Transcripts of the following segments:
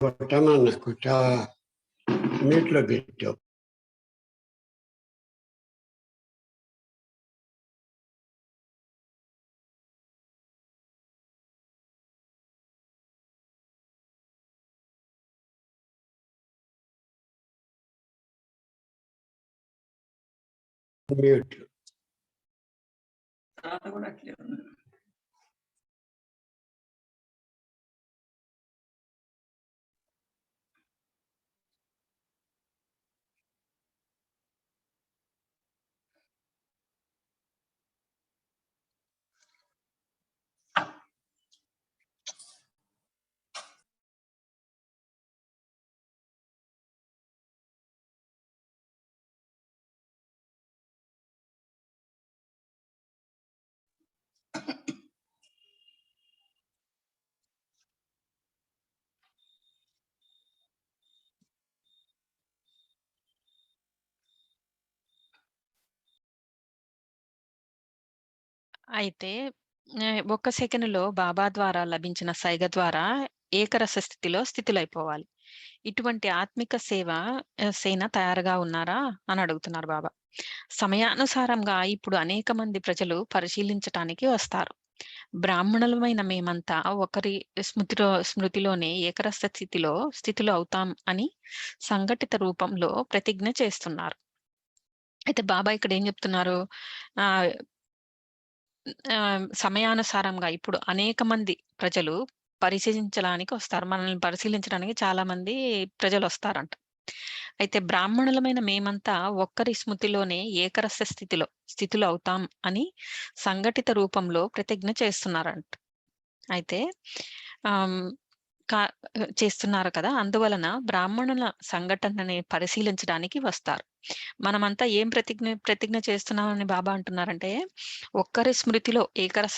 కొట్టమన్నా కొట్టా మ్యూట్లో పెట్టావు. మ్యూట్. తర్వాత కూడా అట్లే ఉంది. అయితే ఒక్క సెకనులో బాబా ద్వారా లభించిన సైగ ద్వారా ఏకరస స్థితిలో స్థితులైపోవాలి. ఇటువంటి ఆత్మిక సేన తయారుగా ఉన్నారా అని అడుగుతున్నారు బాబా. సమయానుసారంగా ఇప్పుడు అనేక మంది ప్రజలు పరిశీలించటానికి వస్తారు. బ్రాహ్మణులమైన మేమంతా ఒకరి స్మృతిలోనే ఏకరస స్థితిలో అవుతాం అని సంఘటిత రూపంలో ప్రతిజ్ఞ చేస్తున్నారు. అయితే బాబా ఇక్కడ ఏం చెప్తున్నారు? సమయానుసారంగా ఇప్పుడు అనేక మంది ప్రజలు పరిశీలించడానికి వస్తారు. మనల్ని పరిశీలించడానికి చాలా మంది ప్రజలొస్తారంట. అయితే బ్రాహ్మణులమైన మేమంతా ఒక్కరి స్మృతిలోనే ఏకరస స్థితిలో అవుతాం అని సంఘటిత రూపంలో ప్రతిజ్ఞ చేస్తున్నారంట. అయితే చేస్తున్నారు కదా! అందువలన బ్రాహ్మణుల సంఘటనని పరిశీలించడానికి వస్తారు. మనమంతా ఏం ప్రతిజ్ఞ చేస్తున్నామని బాబా అంటున్నారంటే, ఒక్కరి స్మృతిలో ఏకరస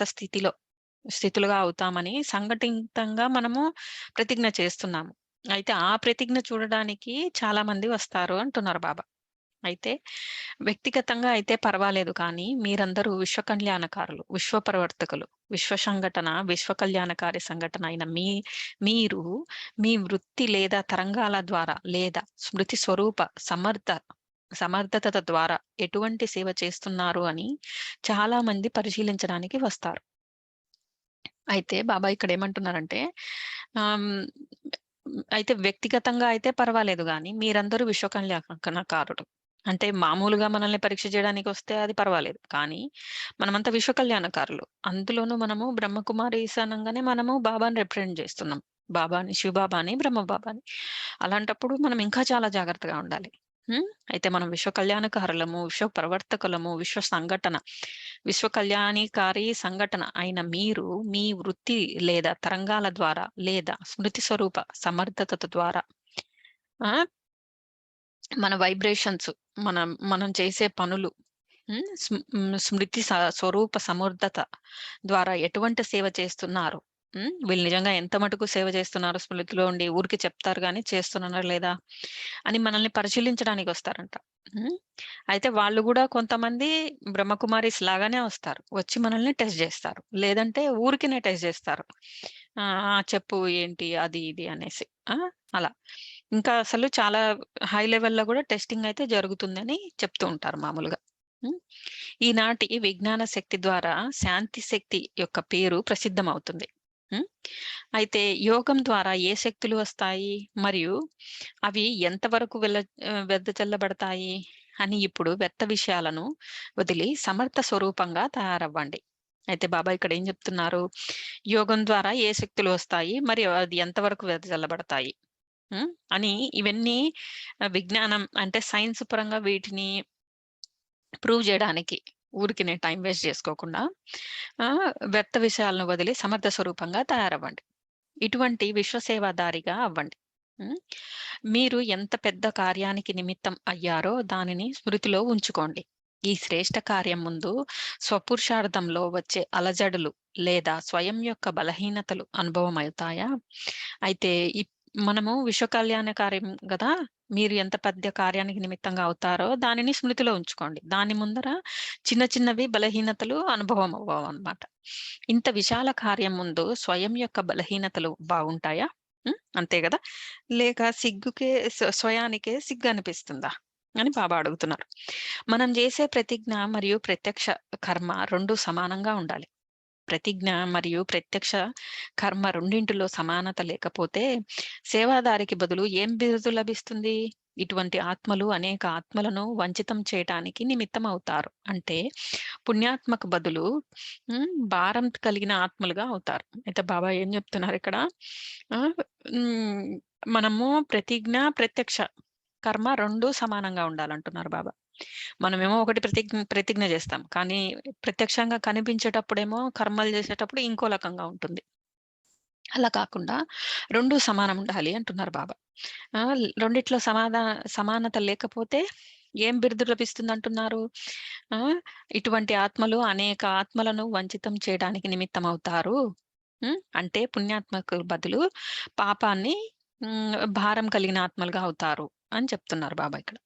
స్థితులుగా అవుతామని సంఘటితంగా మనము ప్రతిజ్ఞ చేస్తున్నాము. అయితే ఆ ప్రతిజ్ఞ చూడడానికి చాలా మంది వస్తారు అంటున్నారు బాబా. అయితే వ్యక్తిగతంగా అయితే పర్వాలేదు కానీ మీరందరూ విశ్వ కళ్యాణకారులు, విశ్వ ప్రవర్తకులు, విశ్వ సంఘటన, విశ్వ కళ్యాణకారి సంఘటన అయిన మీరు మీ వృత్తి లేదా తరంగాల ద్వారా లేదా స్మృతి స్వరూప సమర్థత ద్వారా ఎటువంటి సేవ చేస్తున్నారు అని చాలా మంది పరిశీలించడానికి వస్తారు. అయితే బాబా ఇక్కడ ఏమంటున్నారంటే అయితే వ్యక్తిగతంగా అయితే పర్వాలేదు గాని మీరందరూ విశ్వ కళ్యాణకారుడు. అంటే మామూలుగా మనల్ని పరీక్ష చేయడానికి వస్తే అది పర్వాలేదు. కానీ మనమంతా విశ్వ కళ్యాణకారులు. అందులోనూ మనము బ్రహ్మకుమారీస్ అనంగానే మనము బాబాని రిప్రజెంట్ చేస్తున్నాం. బాబాని, శివబాబాని, బ్రహ్మబాబాని. అలాంటప్పుడు మనం ఇంకా చాలా జాగ్రత్తగా ఉండాలి. అయితే మనం విశ్వ కళ్యాణకారులము, విశ్వ ప్రవర్తకులము, విశ్వ సంఘటన, విశ్వ కళ్యాణికారి సంఘటన అయిన మీరు మీ వృత్తి లేదా తరంగాల ద్వారా లేదా స్మృతి స్వరూప సమర్థత ద్వారా మన వైబ్రేషన్స్, మనం చేసే పనులు, స్మృతి స్వరూప సమర్థత ద్వారా ఎటువంటి సేవ చేస్తున్నారు, వీళ్ళు నిజంగా ఎంత మటుకు సేవ చేస్తున్నారు, స్మృతిలో ఉండి ఊరికి చెప్తారు కానీ చేస్తున్నారా లేదా అని మనల్ని పరిశీలించడానికి వస్తారంట. అయితే వాళ్ళు కూడా కొంతమంది బ్రహ్మకుమారిస్ లాగానే వస్తారు, వచ్చి మనల్ని టెస్ట్ చేస్తారు, లేదంటే ఊరికినే టెస్ట్ చేస్తారు. చెప్పు ఏంటి అది ఇది అనేసి అలా ఇంకా అసలు చాలా హై లెవెల్‌లో కూడా టెస్టింగ్ అయితే జరుగుతుందని చెప్తూ ఉంటారు మామూలుగా. ఈనాటి విజ్ఞాన శక్తి ద్వారా శాంతి శక్తి యొక్క పేరు ప్రసిద్ధమవుతుంది. అయితే యోగం ద్వారా ఏ శక్తులు వస్తాయి మరియు అవి ఎంతవరకు వెదజల్లబడతాయి అని ఇప్పుడు వ్యర్థ విషయాలను వదిలి సమర్థ స్వరూపంగా తయారవ్వండి. అయితే బాబా ఇక్కడ ఏం చెప్తున్నారు? యోగం ద్వారా ఏ శక్తులు వస్తాయి మరియు అది ఎంతవరకు వెదజల్లబడతాయి అని ఇవన్నీ విజ్ఞానం అంటే సైన్స్ పరంగా వీటిని ప్రూవ్ చేయడానికి ఊరికినే టైం వేస్ట్ చేసుకోకుండా వ్యర్థ విషయాలను వదిలి సమర్థ స్వరూపంగా తయారవ్వండి. ఇటువంటి విశ్వసేవాదారిగా అవ్వండి. మీరు ఎంత పెద్ద కార్యానికి నిమిత్తం అయ్యారో దానిని స్మృతిలో ఉంచుకోండి. ఈ శ్రేష్ఠ కార్యం ముందు స్వపురుషార్థంలో వచ్చే అలజడులు లేదా స్వయం యొక్క బలహీనతలు అనుభవం అవుతాయా? అయితే మనము విశ్వ కళ్యాణ కార్యం కదా, మీరు ఎంత పెద్ద కార్యానికి నిమిత్తంగా అవుతారో దానిని స్మృతిలో ఉంచుకోండి. దాని ముందర చిన్న చిన్నవి బలహీనతలు అనుభవం అవ్వవు అన్నమాట. ఇంత విశాల కార్యం ముందు స్వయం యొక్క బలహీనతలు బాగుంటాయా? అంతే గదా! లేక సిగ్గుకే స్వయానికే సిగ్గనిపిస్తుందా? అని బాబా అడుగుతున్నారు. మనం జేసే ప్రతిజ్ఞ మరియు ప్రత్యక్ష కర్మ 2 సమానంగా ఉండాలి. ప్రతిజ్ఞ మరియు ప్రత్యక్ష కర్మ రెండింటిలో సమానత లేకపోతే సేవాదారికి బదులు ఏం బిరుదు లభిస్తుంది? ఇటువంటి ఆత్మలు అనేక ఆత్మలను వంచితం చేయటానికి నిమిత్తం అవుతారు. అంటే పుణ్యాత్మకు బదులు భారం కలిగిన ఆత్మలుగా అవుతారు. అయితే బాబా ఏం చెప్తున్నారిక్కడ? ఆహ్, హ్మ్. మనము ప్రతిజ్ఞ, ప్రత్యక్ష కర్మ 2 సమానంగా ఉండాలంటున్నారు బాబా. మనమేమో ఒకటి ప్రతిజ్ఞ చేస్తాం. కానీ ప్రత్యక్షంగా కనిపించేటప్పుడేమో కర్మలు చేసేటప్పుడు ఇంకో రకంగా ఉంటుంది. అలా కాకుండా 2 సమానం ఉండాలి అంటున్నారు బాబా. రెండిట్లో సమానత లేకపోతే ఏం బిరుదు లభిస్తుందంటున్నారు? ఆ! ఇటువంటి ఆత్మలు అనేక ఆత్మలను వంచితం చేయడానికి నిమిత్తమవుతారు. అంటే పుణ్యాత్మకు బదులు పాపాన్ని భారం కలిగిన ఆత్మలుగా అవుతారు అని చెప్తున్నారు బాబా ఇక్కడ.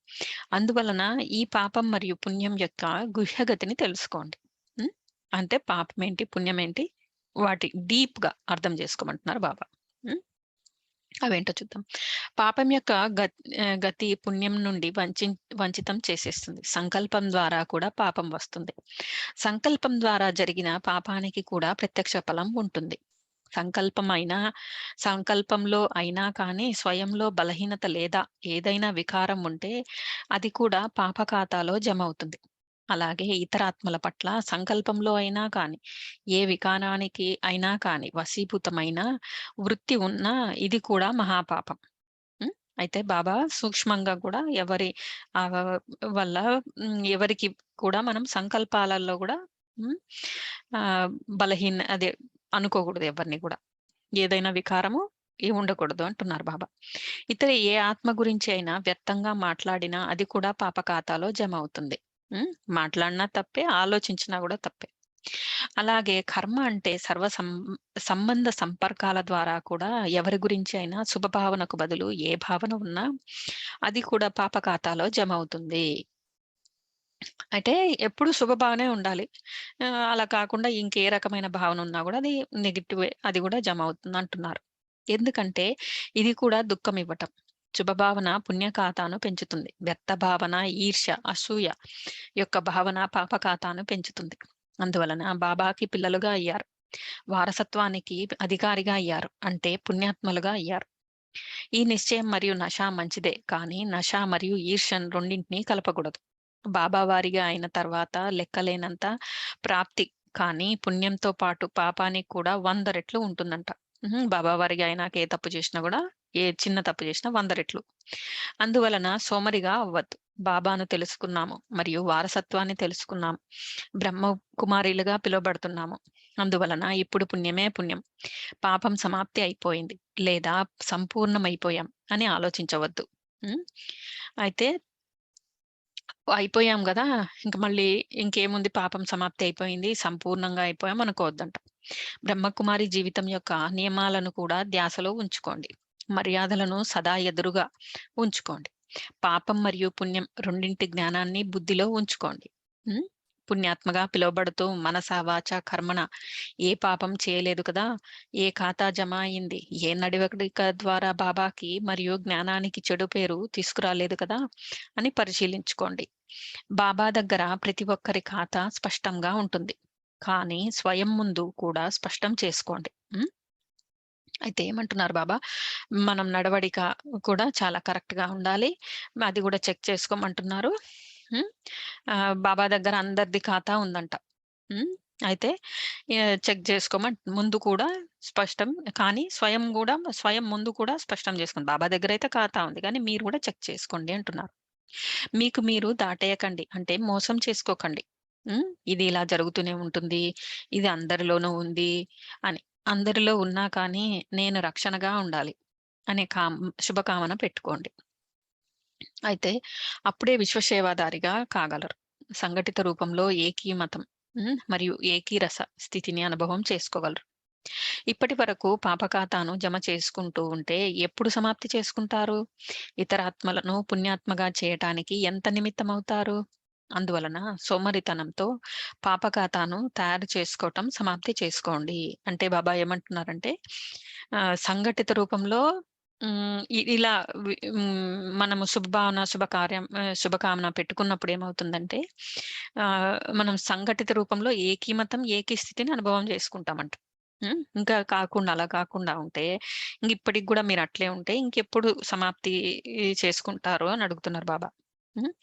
అందువలన ఈ పాపం మరియు పుణ్యం యొక్క గుహ్యగతిని తెలుసుకోండి. హ్మ్. అంటే పాపమేంటి? పుణ్యమేంటి? వాటి డీప్‌గా అర్థం చేసుకోమంటున్నారు బాబా. హ్మ్. అవేంటో చూద్దాం. పాపం యొక్క గతి పుణ్యం నుండి వంచితం చేసేస్తుంది. సంకల్పం ద్వారా కూడా పాపం వస్తుంది. సంకల్పం ద్వారా జరిగిన పాపానికి కూడా ప్రత్యక్ష ఫలం ఉంటుంది. సంకల్పంలో అయినా కానీ స్వయంలో బలహీనత లేదా ఏదైనా వికారం ఉంటే అది కూడా పాప ఖాతాలో జమవుతుంది. అలాగే ఇతర ఆత్మల పట్ల సంకల్పంలో అయినా కానీ, ఏ వికారానికి అయినా కానీ వశీభూతమైన వృత్తి ఉన్నా ఇది కూడా మహాపాపం. హ్మ్. అయితే బాబా సూక్ష్మంగా కూడా ఎవరి ఆహ్, వల్ల ఎవరికి కూడా మనం సంకల్పాలలో గూడా హ్మ్. ఆహ్, అదే అనుకోకూడదు ఎవరిని గూడా. ఏదైనా వికారము ఉండకూడదు అంటున్నారు బాబా. ఇతర ఏ ఆత్మ గురించి అయినా వ్యర్థంగా మాట్లాడినా అది కూడా పాప ఖాతాలో జమ అవుతుంది. మాట్లాడినా తప్పే, ఆలోచించినా గూడా తప్పే. అలాగే కర్మ అంటే సంబంధ సంపర్కాల ద్వారా కూడా ఎవరి గురించి అయినా శుభభావనకు బదులు ఏ భావన ఉన్నా అది కూడా పాప ఖాతాలో జమ అవుతుంది. అయితే ఎప్పుడు శుభభావనే ఉండాలి. అలా కాకుండా ఇంకే రకమైన భావన ఉన్నా గూడా అది నెగెటివే. అది గూడా జమ అవుతుందంటున్నారు. ఎందుకంటే ఇది కూడా దుఃఖం ఇవ్వటం. శుభభావన పుణ్య ఖాతాను పెంచుతుంది. వ్యర్థ భావన, ఈర్ష్య, అసూయ యొక్క భావన పాప ఖాతాను పెంచుతుంది. అందువలన బాబాకి పిల్లలుగా అయ్యారు. వారసత్వానికి అధికారిగా అయ్యారు. అంటే పుణ్యాత్మలుగా అయ్యారు. ఈ నిశ్చయం మరియు నష మంచిదే. కానీ నష మరియు ఈర్ష్యను రెండింటిని కలపకూడదు. బాబా వారిగా అయిన తర్వాత లెక్కలేనంత ప్రాప్తి. కానీ పుణ్యంతో పాటు పాపానికి కూడా 100 రెట్లు ఉంటుందంట. బాబా వారిగా అయినాక ఏ తప్పు చేసినా గూడా, ఏ చిన్న తప్పు చేసినా 100 రెట్లు. అందువలన సోమరిగా అవ్వద్దు. బాబాను తెలుసుకున్నాము మరియు వారసత్వాన్ని తెలుసుకున్నాము. బ్రహ్మ కుమారీలుగా పిలువబడుతున్నాము. అందువలన ఇప్పుడు పుణ్యమే పుణ్యం. పాపం సమాప్తి అయిపోయింది. లేదా సంపూర్ణమైపోయాం అని ఆలోచించవద్దు. హ్మ్. అయితే అయిపోయాం గదా! ఇంక మళ్ళీ ఇంకేముంది పాపం సమాప్తి అయిపోయింది. సంపూర్ణంగా అయిపోయాం అనుకోవద్దంట. బ్రహ్మకుమారి జీవితం యొక్క నియమాలను కూడా ధ్యాసలో ఉంచుకోండి. మర్యాదలను సదా ఎదురుగా ఉంచుకోండి. పాపం మరియు పుణ్యం రెండింటి జ్ఞానాన్ని బుద్ధిలో ఉంచుకోండి. హ్మ్. పుణ్యాత్మగా పిలువబడుతూ మనస, వాచ, కర్మణ ఏ పాపం చేయలేదు కదా! ఏ ఖాతా జమ అయింది? ఏ నడవడిక ద్వారా బాబాకి మరియు జ్ఞానానికి చెడు పేరు తీసుకురాలేదు కదా! అని పరిశీలించుకోండి. బాబా దగ్గర ప్రతి ఒక్కరి ఖాతా స్పష్టంగా ఉంటుంది. కానీ స్వయం ముందు కూడా స్పష్టం చేసుకోండి. అయితే ఏమంటున్నారు బాబా, మనం నడవడిక కూడా చాలా కరెక్ట్‌గా ఉండాలి. అది గూడా చెక్ చేసుకోమంటున్నారు. హ్మ్. బాబా దగ్గర అందరిది ఖాతా ఉందంట. హ్మ్. అయితే చెక్ ముందు కూడా స్పష్టం. కానీ స్వయం ముందు కూడా స్పష్టం చేసుకోండి. బాబా దగ్గరైతే ఖాతా ఉంది. కానీ మీరు గూడా చెక్ చేసుకోండి అంటున్నారు. మీకు మీరు దాటేయకండి. అంటే మోసం చేసుకోకండి. ఇది ఇలా జరుగుతూనే ఉంటుంది. ఇది అందరిలోనూ ఉంది అని. అందరిలో ఉన్నా కానీ నేను రక్షణగా ఉండాలి అనే శుభకామన పెట్టుకోండి. అయితే అప్పుడే విశ్వసేవాదారిగా కాగలరు. సంఘటిత రూపంలో ఏకీమతం మరియు ఏకీరస స్థితిని అనుభవం చేసుకోగలరు. ఇప్పటి వరకు పాపఖాతాను జమ చేసుకుంటూ ఉంటే ఎప్పుడు సమాప్తి చేసుకుంటారు? ఇతర ఆత్మలను పుణ్యాత్మగా చేయటానికి ఎంత నిమిత్తమవుతారు? అందువలన సోమరితనంతో పాపఖాతాను తయారు చేసుకోవటం సమాప్తి చేసుకోండి. అంటే బాబా ఏమంటున్నారంటే సంఘటిత రూపంలో ఇలా మనము శుభకామన పెట్టుకున్నప్పుడు ఏమవుతుందంటే మనం సంఘటిత రూపంలో ఏకీమతం, ఏకీస్థితిని అనుభవం చేసుకుంటామంట. ఇంకా కాకుండా అలా కాకుండా ఉంటే ఇప్పటికి గూడా మీరు అట్లే ఉంటే ఇంకెప్పుడు సమాప్తి చేసుకుంటారు అని అడుగుతున్నారు బాబా. హ్మ్.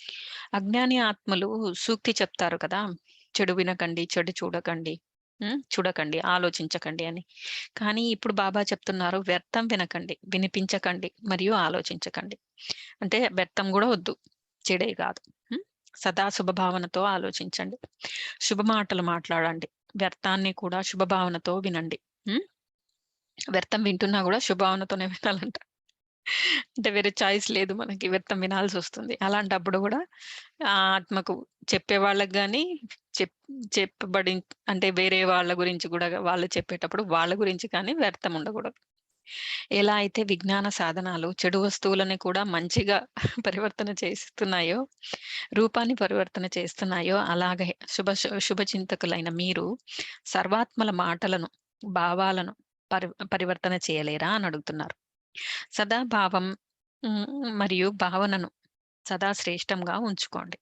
అజ్ఞాని ఆత్మలు సూక్తి చెప్తారు కదా! చెడు వినకండి, చెడు చూడకండి, చూడకండి, ఆలోచించకండి అని. కానీ ఇప్పుడు బాబా చెప్తున్నారు వ్యర్థం వినకండి, వినిపించకండి మరియు ఆలోచించకండి. అంటే వ్యర్థం గూడా వద్దు. చెడే కాదు. సదా శుభభావనతో ఆలోచించండి. శుభ మాటలు మాట్లాడండి. వ్యర్థాన్ని కూడా శుభభావనతో వినండి. హ్మ్. వ్యర్థం వింటున్నా గూడా శుభభావనతోనే వినాలంట. అంటే వేరే చాయిస్ లేదు మనకి. వ్యర్థం వినాల్సొస్తుంది. అలాంటప్పుడు గూడా ఆత్మకు చెప్పే వాళ్ళకి గాని, చెప్ చెప్పబడి అంటే వేరే వాళ్ళ గురించి గూడా వాళ్ళు చెప్పేటప్పుడు వాళ్ళ గురించి కానీ వ్యర్థం ఉండకూడదు. ఎలా అయితే విజ్ఞాన సాధనాలు చెడు వస్తువులని కూడా మంచిగా పరివర్తన చేస్తున్నాయో, రూపాన్ని పరివర్తన చేస్తున్నాయో, అలాగే శుభచింతకులైన మీరు సర్వాత్మల మాటలను, భావాలను పరివర్తన చేయలేరా అని అడుగుతున్నారు. సదా భావం మరియు భావనను సదా శ్రేష్టంగా ఉంచుకోండి.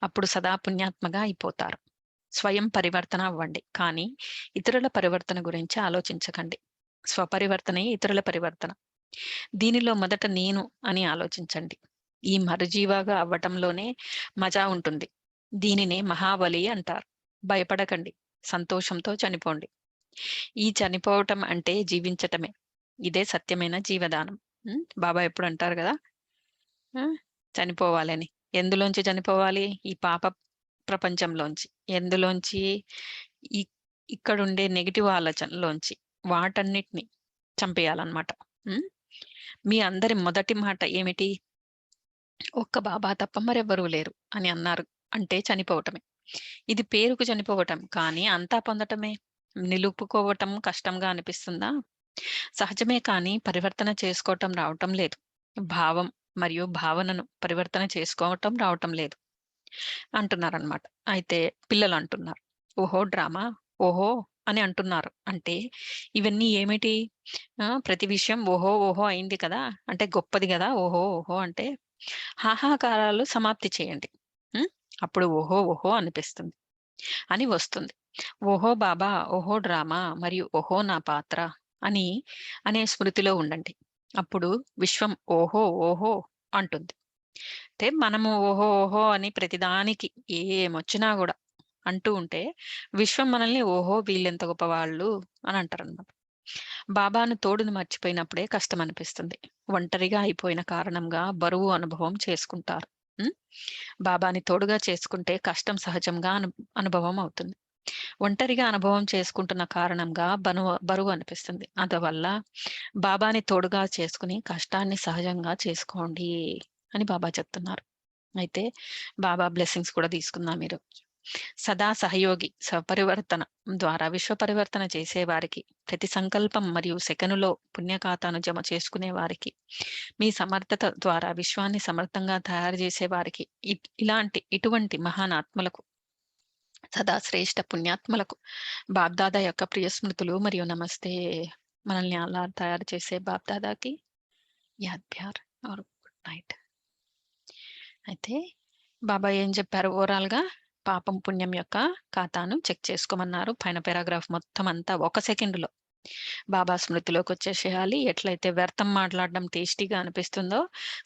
అప్పుడు సదా పుణ్యాత్మగా అయిపోతారు. స్వయం పరివర్తన అవ్వండి. కానీ ఇతరుల పరివర్తన గురించి ఆలోచించకండి. స్వపరివర్తనే ఇతరుల పరివర్తన. దీనిలో మొదట నేను అని ఆలోచించండి. ఈ మరుజీవాగా అవ్వటంలోనే మజా ఉంటుంది. దీనినే మహాబలి అంటారు. భయపడకండి. సంతోషంతో చనిపోండి. ఈ చనిపోవటం అంటే జీవించటమే. ఇదే సత్యమైన జీవదానం. బాబా ఎప్పుడు అంటారు గదా! చనిపోవాలని. ఎందులోంచి చనిపోవాలి? ఈ పాప ప్రపంచంలోంచి. ఎందులోంచి? ఇ ఇక్కడుండే నెగెటివ్ ఆలోచనలోంచి. వాటన్నిటిని చంపేయాలన్నమాట. మీ అందరి మొదటి మాట ఏమిటి? ఒక్క బాబా తప్ప మరెవ్వరూ లేరు అని అన్నారు. అంటే చనిపోవటమే. ఇది పేరుకు చనిపోవటం. కానీ అంతా పొందటమే. నిలుపుకోవటం కష్టంగా అనిపిస్తుందా? సహజమే కానీ పరివర్తన చేసుకోవటం రావటం లేదు. భావం మరియు భావనను పరివర్తన చేసుకోవటం రావటం లేదు అంటున్నారనమాట. అయితే పిల్లలంటున్నారు. ఓహో! డ్రామా. ఓహో! అని అంటున్నారు. అంటే ఇవన్నీ ఏమిటి? ప్రతి విషయం ఓహో! ఓహో! అయింది కదా! అంటే గొప్పది గదా! ఓహో! ఓహో! అంటే హాహాకారాలు సమాప్తి చేయండి. అప్పుడు ఓహో! ఓహో! అనిపిస్తుంది. అని వస్తుంది. ఓహో బాబా! ఓహో డ్రామా! మరియు ఓహో నా పాత్ర అని అనే స్మృతిలో ఉండండి. అప్పుడు విశ్వం ఓహో! ఓహో! అంటుంది. అంటే మనము ఓహో! ఓహో! అని ప్రతిదానికి ఏమొచ్చినా గూడా అంటూ ఉంటే విశ్వం మనల్ని ఓహో! వీళ్ళెంత గొప్పవాళ్ళు అని అంటారనమాట. బాబాను తోడుని మర్చిపోయినప్పుడే కష్టమనిపిస్తుంది. ఒంటరిగా అయిపోయిన కారణంగా బరువు అనుభవం చేసుకుంటారు. హ్మ్. బాబాని తోడుగా చేసుకుంటే కష్టం సహజంగా అనుభవం అవుతుంది. ఒంటరిగా అనుభవం చేసుకుంటున్న కారణంగా బరువు అనిపిస్తుంది. అందువల్ల బాబాని తోడుగా చేసుకుని కష్టాన్ని సహజంగా చేసుకోండి అని బాబా చెప్తున్నారు. అయితే బాబా బ్లెస్సింగ్స్ కూడా తీసుకుందాం ఈరోజు. సదా సహయోగి స్వపరివర్తన ద్వారా విశ్వ పరివర్తన చేసేవారికి, ప్రతి సంకల్పం మరియు సెకనులో పుణ్యఖాతాను జమ చేసుకునే వారికి, మీ సమర్థత ద్వారా విశ్వాన్ని సమర్థంగా తయారు చేసే వారికి, ఇటువంటి మహానాత్మలకు, సదా శ్రేష్ఠ పుణ్యాత్మలకు బాబ్దాదా యొక్క ప్రియ స్మృతులు మరియు నమస్తే. మనల్ని అలా తయారు చేసే బాబ్దాదాకి యాద్ ప్యార్ ఆర్ గుడ్ నైట్. అయితే బాబా ఏం చెప్పారు ఓవరాల్‌గా? పాపం, పుణ్యం యొక్క ఖాతాను చెక్ చేసుకోమన్నారు. పైన పారాగ్రాఫ్ మొత్తం అంతా ఒక సెకండ్‌లో బాబా స్మృతిలోకొచ్చేసేయాలి. ఎట్లయితే వ్యర్థం మాట్లాడడం టేస్టీగా అనిపిస్తుందో,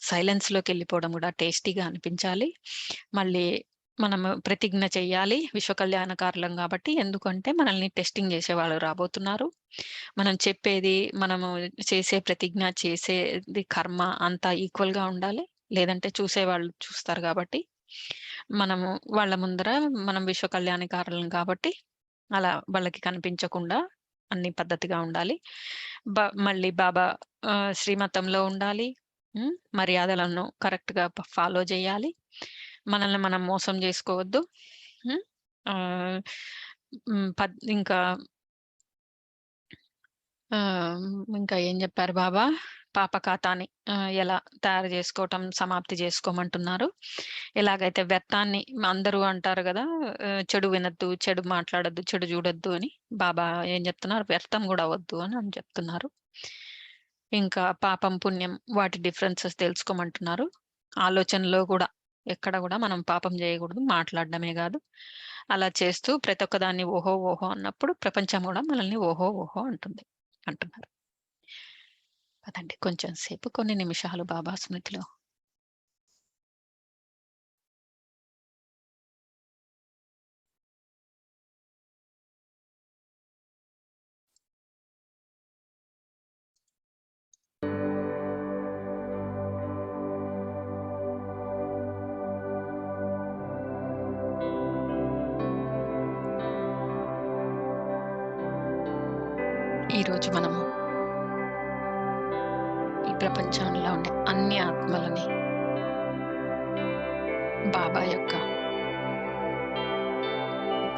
సైలెన్స్‌లోకెళ్ళిపోవడం గూడా టేస్టీగా అనిపించాలి. మళ్ళీ మనము ప్రతిజ్ఞ చెయ్యాలి. విశ్వ కళ్యాణకారులం గాబట్టి. ఎందుకంటే మనల్ని టెస్టింగ్ జేసేవాళ్ళు రాబోతున్నారు. మనం చెప్పేది, మనము చేసే ప్రతిజ్ఞ, చేసేది కర్మ అంతా ఈక్వల్‌గా ఉండాలి. లేదంటే చూసేవాళ్ళు చూస్తారు గాబట్టి, మనము వాళ్ళ ముందర మనం విశ్వ కళ్యాణకారులం కాబట్టి, అలా వాళ్ళకి కనిపించకుండా అన్ని పద్ధతిగా ఉండాలి. మళ్ళీ బాబా శ్రీమతంలో ఉండాలి. మర్యాదలను కరెక్ట్‌గా ఫాలో జేయాలి. మనల్ని మనం మోసం జేసుకోవద్దు. హ్మ్. ఆహ్, ఇంకా ఇంకా ఏం జెప్పారు బాబా? పాప ఖాతాని ఎలా తయారు చేసుకోవటం, సమాప్తి చేసుకోమంటున్నారు. ఎలాగైతే వ్యర్థాన్ని అందరూ అంటారు గదా! చెడు వినొద్దు, చెడు మాట్లాడొద్దు, చెడు చూడొద్దు అని. బాబా ఏం చెప్తున్నారు? వ్యర్థం గూడా అవ్వద్దు అని చెప్తున్నారు. ఇంకా పాపం, పుణ్యం వాటి డిఫరెన్సెస్ తెలుసుకోమంటున్నారు. ఆలోచనలో గూడా ఎక్కడ గూడా మనం పాపం చేయకూడదు. మాట్లాడడమే గాదు. అలా చేస్తూ ప్రతి ఒక్కదాన్ని ఓహో! ఓహో! అన్నప్పుడు ప్రపంచం గూడా మనల్ని ఓహో! ఓహో! అంటున్నారు. పదండి కొంచెం సేపు కొన్ని నిమిషాలు బాబా స్మృతిలో. ఈరోజు మనము ఈ ప్రపంచంలో ఉండే అన్ని ఆత్మలని బాబా యొక్క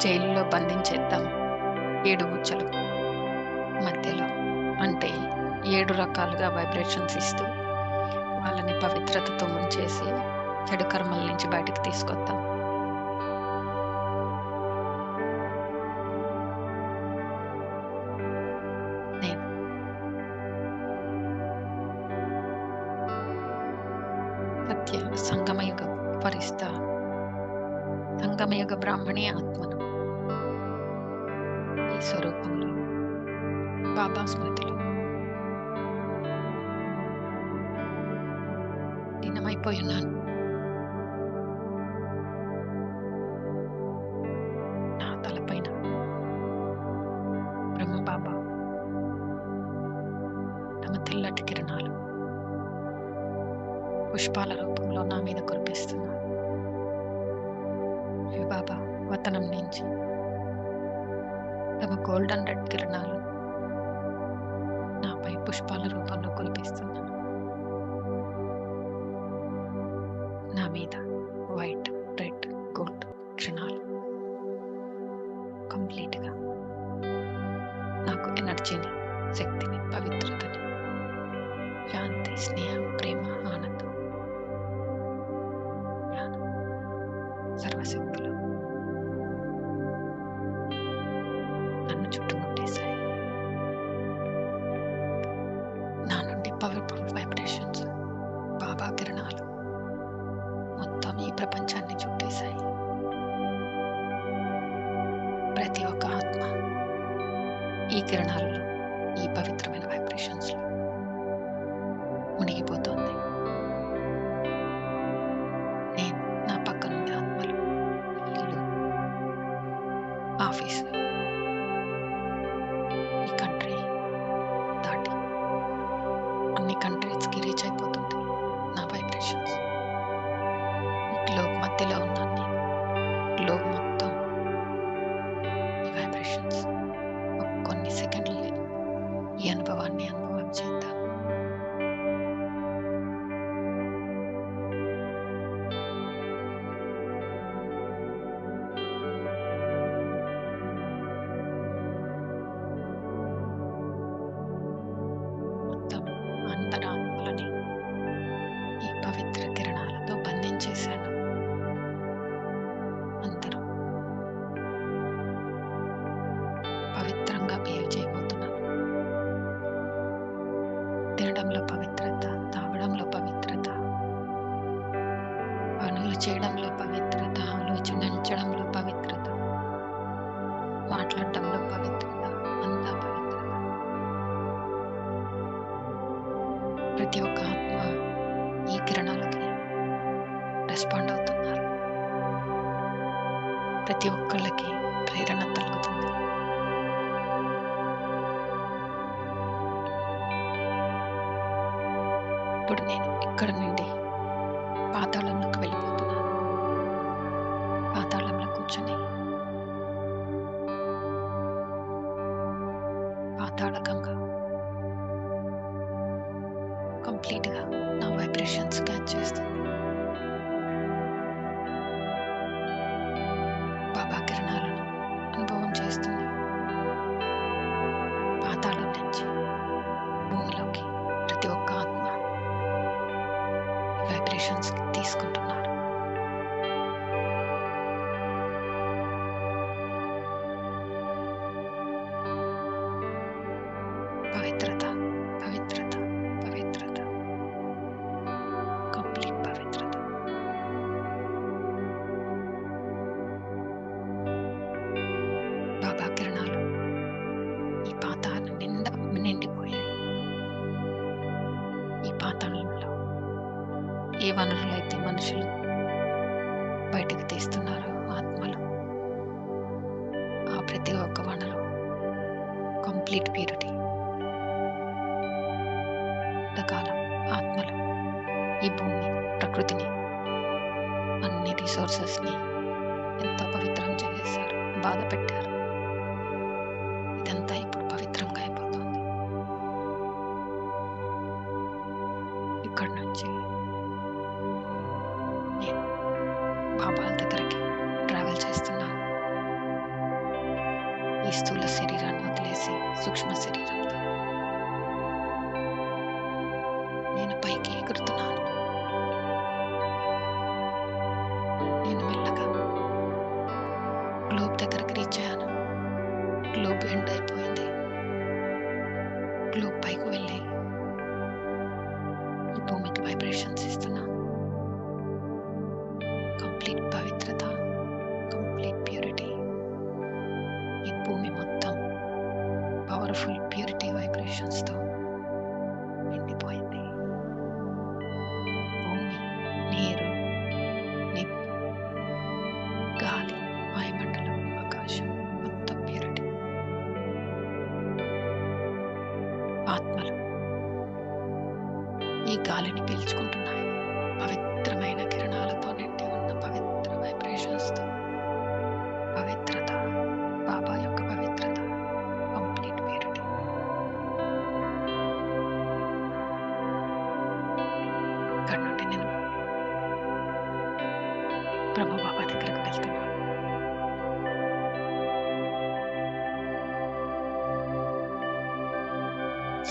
జైలులో బంధించేద్దాం. 7 ఉచ్చులు మధ్యలో. అంటే 7 రకాలుగా వైబ్రేషన్స్ ఇస్తూ వాళ్ళని పవిత్రతతో ముంచేసి చెడు కర్మల నుంచి బయటికి తీసుకొద్దాం. నేను సత్య సంగమయుగ ఫరిస్తా, సంగమయుగ బ్రాహ్మణి ఆత్మను ఈ స్వరూపంలో బాబా స్మృతిలో లీనమైపోయి ఉన్నాను. నా తలపైన బ్రహ్మ బాబా తమ తెల్లటి కిరణాలు పుష్పాల రూపంలో నా మీద కురిపిస్తున్నారు. బాబా వతనం నుంచి తమ గోల్డెన్ రెడ్ కిరణాలు నాపై పుష్పాల రూపంలో కురిపిస్తున్నారు. నా మీద వైట్, రెడ్, గోల్డ్ కిరణాలు కంప్లీట్ గా నాకు ఎనర్జీని, శక్తిని, పవిత్రతని, శాంతి, స్నేహం, ప్రేమ, ఆనందం, జ్ఞానం, సర్వశక్తులు నన్ను చుట్టుముట్టేశాయి. నా నుండి పవర్ఫుల్ వైబ్రేషన్స్, బాబా కిరణాలు మొత్తం ఈ ప్రపంచాన్ని చుట్టేశాయి. ప్రతి ఒక్క ఆత్మ ఈ కిరణాలలో, ఈ పవిత్రమైన వైబ్రేషన్స్ లో మునిగిపోతుంది. నేను, నా పక్కనుండే ఆత్మలు, ఇల్లు, ఆఫీసు, ఈ కంట్రీ దాటి అన్ని కంట్రీస్ కి రీచ్ అయిపోతుంది నా వైబ్రేషన్స్. గ్లోబ్ మధ్యలో ఉన్నాను నేను. గ్లోబ్ మొత్తం ఈ వైబ్రేషన్స్. కొన్ని సెకండ్లు ఈ అనుభవాన్ని అనుభవం చేద్దాం. మొత్తం అంతరాత్మలని ఈ పవిత్ర కిరణాలతో బంధించేశాను. అందరూ పవిత్రంగా బిహేవ్ చేయబోతున్నాను. తినడంలో పవిత్రత, తాగడంలో పవిత్రత, పనులు చేయడంలో పవిత్రత, ఆలోచించడంలో పవిత్రత, మాట్లాడటంలో పవిత్రత, అంతా పవిత్రత. ప్రతి ఒక్క ఆత్మ ఈ కిరణాలకి రెస్పాండ్ అవుతున్నారు. ప్రతి ఒక్కళ్ళకి ప్రేరణ కలుగుతుంది. ఇప్పుడు నేను ఇక్కడ నుండి పాతాళంలోకి వెళ్ళిపోతున్నాను. పాతాళంలో కూర్చొని పాతాళకంగా కంప్లీట్ గా నా వైబ్రేషన్స్ క్యాచ్ చేస్తుంది. బాబా కిరణాలను అనుభవం చేస్తుంది. పాతాళం నుంచి భూమిలోకి ప్రతి ఒక్క ఆత్మ వనరులైతే మనుషులు బయటకు తీస్తున్నారు ఆత్మలు, ఆ ప్రతి ఒక్క వనరు కంప్లీట్ ప్యూరిటీ. ఇంతకాలం ఆత్మలు ఈ భూమి, ప్రకృతిని, అన్ని రిసోర్సెస్ని ఎంతో పవిత్రం చేశారు, బాధ పెట్టారు. ఇదంతా ఇప్పుడు పవిత్రంగా అయిపోతుంది. ఇక్కడి నుంచి నేను బాబాల దగ్గరికి ట్రావెల్ చేస్తున్నాను. ఈ స్థూల శరీరాన్ని వదిలేసి సూక్ష్మ శరీరంతో నేను పైకి ఎగురుతున్నాను. నేను మెల్లగా గ్లోబ్ దగ్గరికి రీచ్ అయ్యాను. గ్లోబ్ ఎండ్ అయిపోయింది. గ్లోబ్ పైకి వెళ్ళి ఈ భూమికి వైబ్రేషన్స్ ఇస్తున్నాను. కంప్లీట్ పవిత్రత, కంప్లీట్ ప్యూరిటీ. ఈ భూమి మొత్తం పవర్ఫుల్ ప్యూరిటీ వైబ్రేషన్స్తో నిండిపోయింది. భూమి, నీరు, నిప్పు, గాలి, వాయుమండలం, ఆకాశం మొత్తం ప్యూరిటీ. ఆత్మలు ఈ గాలిని పీల్చుకుంటున్నాయి. పవిత్రమైన కిరణాలతో నిండి ఉన్న పవిత్ర వైబ్రేషన్స్తో. పవిత్రత, బాబా యొక్క పవిత్రత, కంప్లీట్ ప్యూరిటీ. ఇక్కడ నుండి నేను బ్రహ్మ బాబా దగ్గరకు వెళ్తున్నాను.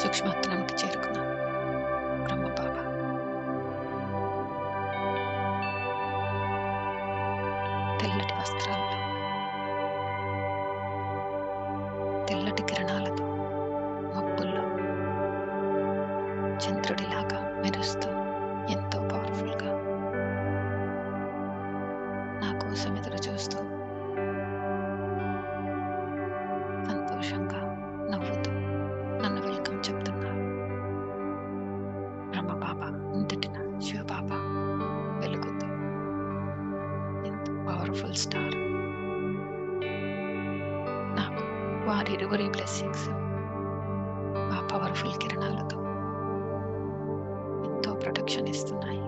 సూక్ష్మత్వానికి చేరుకున్నాను. బ్రహ్మ బాబా తెల్లటి వస్త్రాల్లో, తెల్లటి కిరణాలతో, మబ్బుల్లో చంద్రుడిలాగా మెరుస్తూ ఎంతో పవర్ఫుల్గా నా కోసం ఎదురు చూస్తూ, సంతోషంగా నవ్వుతూ నన్ను వెల్కమ్ చెప్తున్నారు. బ్రహ్మ బాబా ఇంతటిన శివ బాబా వెలుగుతూ ఎంతో పవర్ఫుల్ స్టార్. నాకు వారిరువురి బ్లెస్సింగ్స్ ఆ పవర్ఫుల్ కిరణాలతో ఎంతో ప్రొటెక్షన్ ఇస్తున్నాయి.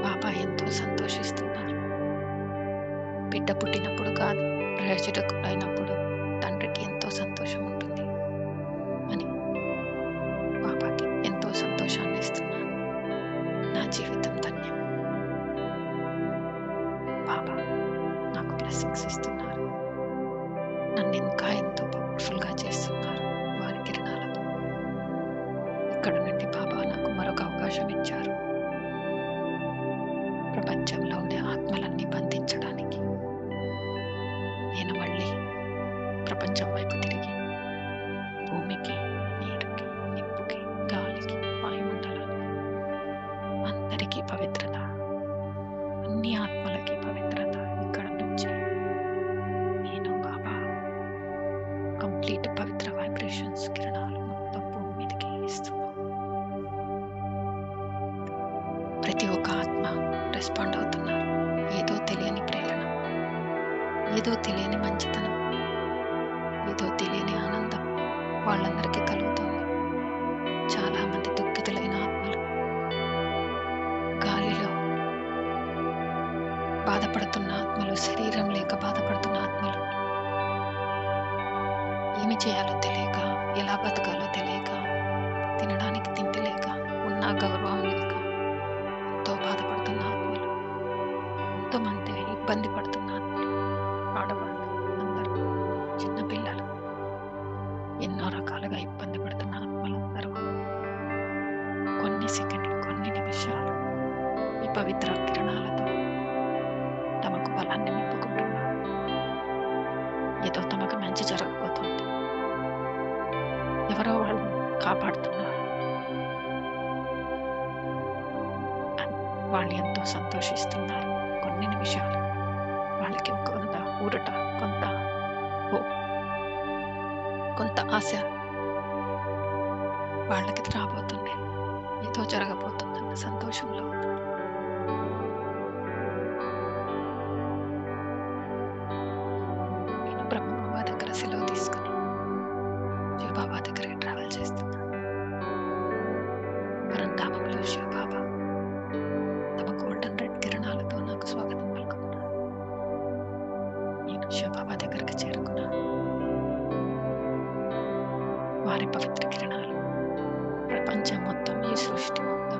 బాబా ఎంతో సంతోషిస్తున్నారు. బిడ్డ పుట్టినప్పుడు కాదు, ప్రయోజకుడైనప్పుడు తండ్రికి ఎంతో సంతోషం ఉంటుంది అని బాబాకి ఎంతో సంతోషాన్ని ఇస్తున్నాను. నా జీవితం ధన్యం. బాబా నాకు బ్లెస్సింగ్స్ ఇస్తున్నారు. నన్ను ఇంకా ఎంతో పవర్ఫుల్గా చేస్తున్నారు వారి కిరణాలతో. ఇక్కడ నుండి బాబా నాకు మరొక అవకాశం ఇచ్చారు. ప్రపంచంలో ఉండే ఆత్మలన్నీ బంధించడానికి. నేను మళ్ళీ ప్రపంచం వైపు తిరిగి భూమికి, నీరుకి, నిప్పుకి, గాలికి, వాయుమండలానికి, అందరికీ పవిత్రత, అన్ని ఆత్మలకి పవిత్రత. ఇక్కడ నుంచి నేను బాబా కంప్లీట్ పవిత్ర వైబ్రేషన్స్ కిరణాలు మొత్తం భూమి మీదకి ఇస్తున్నాను. ప్రతి ఒక్క ఆత్మ రెస్పాండ్ అవుతున్నారు. ఏదో తెలియని ప్రేరణ, ఏదో తెలియని మంచితనం, ఏదో తెలియని ఆనందం వాళ్ళందరికీ కలుగుతుంది. చాలా మంది దుఃఖితులైన ఆత్మలు, గాలిలో బాధపడుతున్న ఆత్మలు, శరీరం లేక బాధపడుతున్న ఆత్మలు, ఏమి చేయాలో తెలియక, ఎలా బతకాలో తెలియక, తినడానికి తిండి లేక, ఉన్న గౌరవం లేక ఎంతో బాధపడుతున్న ఆత్మలు, ఎంతోమంది ఇబ్బంది పడుతున్న ఆత్మలు, ఆడవాళ్ళు, అందరూ, చిన్నపిల్లలు, ఎన్నో రకాలుగా ఇబ్బంది పడుతున్న ఆత్మలందరూ కొన్ని సెకండ్లు, కొన్ని నిమిషాలు ఈ పవిత్ర కిరణాలతో తమకు బలాన్ని నింపుకుంటున్నారు. ఏదో తమకు మంచి జరగబోతుంది, ఎవరో వాళ్ళు కాపాడుతున్నారు అని వాళ్ళు ఎంతో సంతోషిస్తున్నారు. కొన్ని నిమిషాలు వాళ్ళకి కొంత ఊరట, కొంత hope, కొంత ఆశ వాళ్ళకి రాబోతుంది, ఏదో జరగబోతుందని. ఆయన సంతోషంలో ఉన్నాడు. నేను బ్రహ్మబాబా దగ్గర సెలవు తీసుకుని శివబాబా దగ్గరికి ట్రావెల్ చేస్తున్నాను. పరంధామంలో శివబాబా తమ గోల్డెన్ రెడ్ కిరణాలతో నాకు స్వాగతం పలుకుతున్నారు. నేను శివబాబా దగ్గరికి చేరుకున్నాను. వారి పవిత్ర కిరణాలు ప్రపంచం మొత్తం, ఈ సృష్టి మొత్తం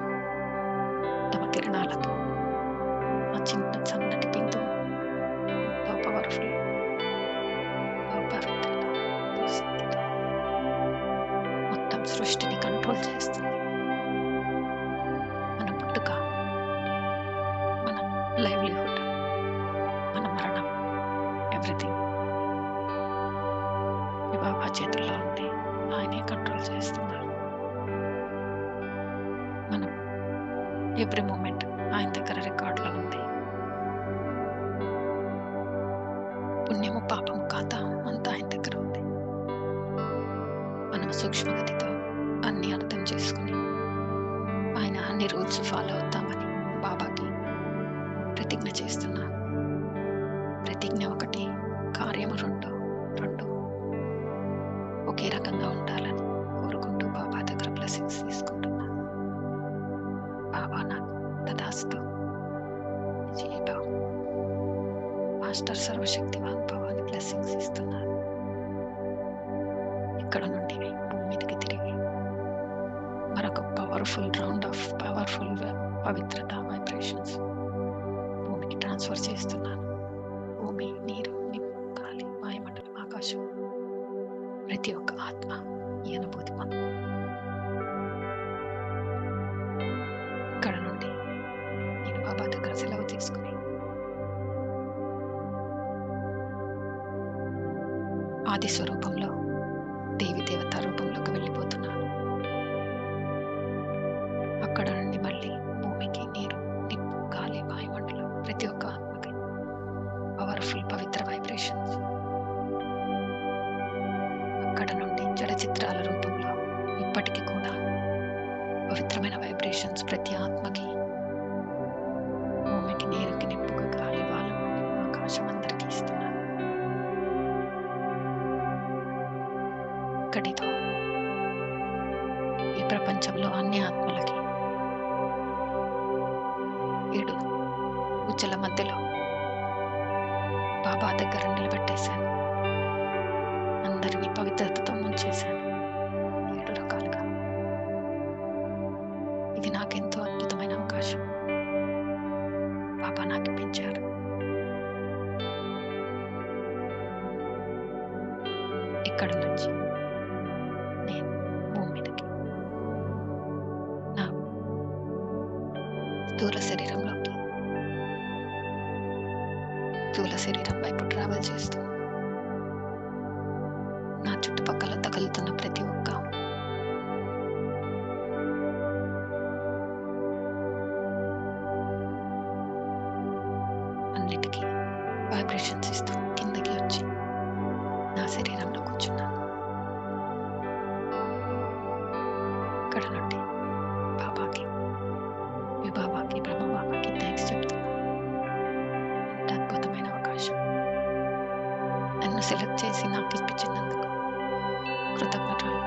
తమ కిరణాలతో ఆ చిన్న సన్నటి బిందువు ఎంతో పవర్ఫుల్, ఎంతో పవిత్రత, ఎంతో శక్తితో మొత్తం సృష్టిని కంట్రోల్ చేస్తుంది. మన పుట్టుక, మన లైవ్లీహుడ్, మన మరణం, ఎవ్రీథింగ్ బాబా చేతుల్లో ఉండి ఆయనే కంట్రోల్ చేస్తున్నారు. మనం ఎవ్రీ మూమెంట్ ఆయన దగ్గర రికార్డులో ఉంది. పుణ్యము పాపము ఖాతా అంతా ఆయన దగ్గర ఉంది. మనం సూక్ష్మగతితో అన్ని అర్థం చేసుకుని ఆయన అన్ని రూల్స్ ఫాలో అవుతామని బాబాకి ప్రతిజ్ఞ చేస్తున్నాను. ప్రతిజ్ఞ ఒకటి, కార్యము రెండు, రెండు ఒకే రకంగా ఉండాలని కోరుకుంటూ బాబా దగ్గర బ్లెస్సింగ్స్ తీసుకుంటున్నాను. బాబా నాకు తదాస్తు, జై భవ, మాస్టర్ సర్వశక్తివాన్ భవాని బ్లెస్సింగ్స్ ఇస్తున్నారు. ఇక్కడ నుండి భూమి మీదకి తిరిగి మరొక పవర్ఫుల్ రౌండ్ ఆఫ్ పవర్ఫుల్ పవిత్రత వైబ్రేషన్స్ భూమికి ట్రాన్స్ఫర్ చేస్తున్నాను. భూమి, నీరు, నిప్పు, గాలి, వాయుమండలం, ఆకాశం, ప్రతి ఒక్క ఆత్మ ఈ అనుభూతి పొందుతుంది. ఇక్కడ నుండి నేను బాబా దగ్గర సెలవు తీసుకుని ఆది స్వరూపంలో దేవి దేవత రూపంలోకి వెళ్ళిపోతున్నాను. అక్కడ నుండి మళ్ళీ భూమికి, నీరు, నిప్పు, గాలి, వాయుమండలం, ప్రతి ఒక్క ఆత్మకి పవర్ఫుల్ పవిత్ర వైబ్రేషన్స్. అక్కడ నుండి జడ చిత్రాల రూపంలో ఇప్పటికీ కూడా పవిత్రమైన వైబ్రేషన్స్ ప్రతి ఆత్మకి, భూమికి, నీరుకి, నిప్పుకు, గాలి, వాయుమండలం, ఆకాశం అందరికీ ఇస్తున్నాను. ఇక్కడితో ఈ ప్రపంచంలో అన్ని ఆత్మలకి 7 ఉజ్జల మధ్యలో బాబా దగ్గర నిలబెట్టేశాను. అందరినీ పవిత్రతతో ముంచేశాను 7 రకాలుగా. ఇది నాకెంతో అద్భుతమైన అవకాశం బాబా నాకు ఇప్పించారు. ఇక్కడి నుంచి నేను భూమి మీదకి నా స్థూల శరీరంలోకి, స్థూల శరీరం వైపు ట్రావెల్ చేస్తూ నా చుట్టుపక్కల తగులుతున్న ప్రతి ఒక్క అన్నిటికీ వైబ్రేషన్స్ ఇస్తూ కిందకి వచ్చి నా శరీరంలో కూర్చున్నాను. ఇక్కడ నుండి బాబాకి, మీ బాబాకి, బ్రహ్మ బాబాకి థ్యాంక్స్ చెప్తున్నాను. ఇంత అద్భుతమైన అవకాశం నన్ను సెలెక్ట్ చేసి నాకు ఇప్పించినందుకు కృతజ్ఞతలు,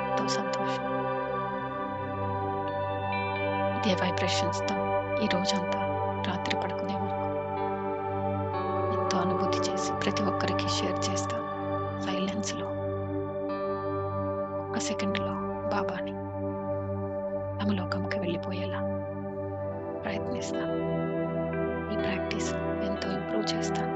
ఎంతో సంతోషం. ఇదే వైబ్రేషన్స్తో ఈ రోజంతా రాత్రి పడుకునే వరకు ఎంతో అనుభూతి చేసి ప్రతి ఒక్కరికి షేర్ చేస్తాను. సైలెన్స్లో ఒక సెకండ్లో బాబాని తమలోకంకి వెళ్ళిపోయేలా ప్రయత్నిస్తాను. ఈ ప్రాక్టీస్ ఎంతో ఇంప్రూవ్ చేస్తాను.